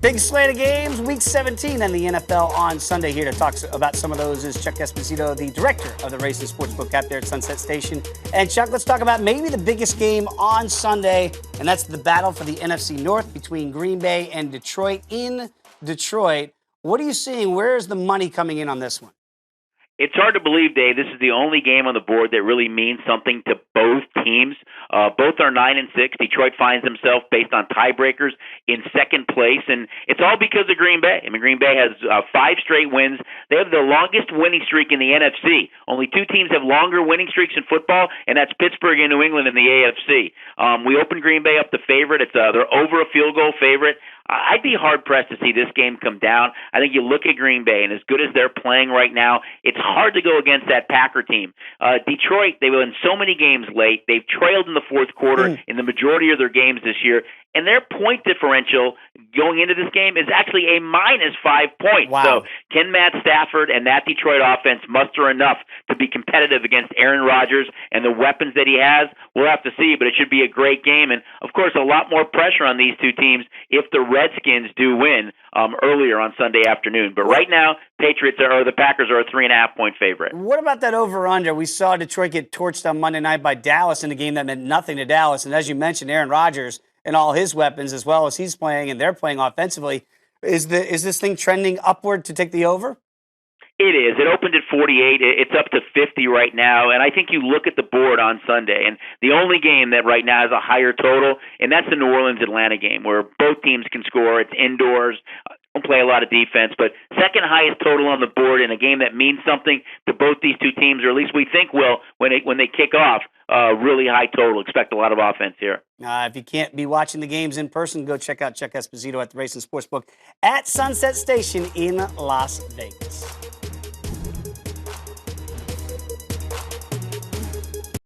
Big slate of games, Week 17 and the NFL on Sunday. Here to talk about some of those is Chuck Esposito, the director of the Racing Sportsbook out there at Sunset Station. And Chuck, let's talk about maybe the biggest game on Sunday, and that's the battle for the NFC North between Green Bay and Detroit in Detroit. What are you seeing? Where is the money coming in on this one? It's hard to believe, Dave, this is the only game on the board that really means something to both teams. Both are 9-6. Detroit finds himself, based on tiebreakers, in second place, and it's all because of Green Bay. I mean, Green Bay has 5 straight wins. They have the longest winning streak in the NFC. Only 2 teams have longer winning streaks in football, and that's Pittsburgh and New England in the AFC. We opened Green Bay up the favorite. They're over a field goal favorite. I'd be hard-pressed to see this game come down. I think you look at Green Bay, and as good as they're playing right now, it's hard to go against that Packer team. Detroit, they win so many games late. They've trailed in the fourth quarter in the majority of their games this year, and their point differential going into this game is actually a -5 points. Wow. So can Matt Stafford and that Detroit offense muster enough to be competitive against Aaron Rodgers and the weapons that he has? We'll have to see, but it should be a great game. And, of course, a lot more pressure on these two teams if the Redskins do win earlier on Sunday afternoon. But right now, the Packers are a 3.5-point favorite. What about that over-under? We saw Detroit get torched on Monday night by Dallas in a game that meant nothing to Dallas. And as you mentioned, Aaron Rodgers and all his weapons, as well as he's playing and they're playing offensively. Is this thing trending upward to take the over? It is. It opened at 48. It's up to 50 right now. And I think you look at the board on Sunday, and the only game that right now has a higher total, and that's the New Orleans-Atlanta game, where both teams can score. It's indoors. Don't play a lot of defense, but second highest total on the board in a game that means something to both these two teams, or at least we think will when they kick off. Really high total. Expect a lot of offense here. If you can't be watching the games in person, go check out Chuck Esposito at the Racing Sportsbook at Sunset Station in Las Vegas.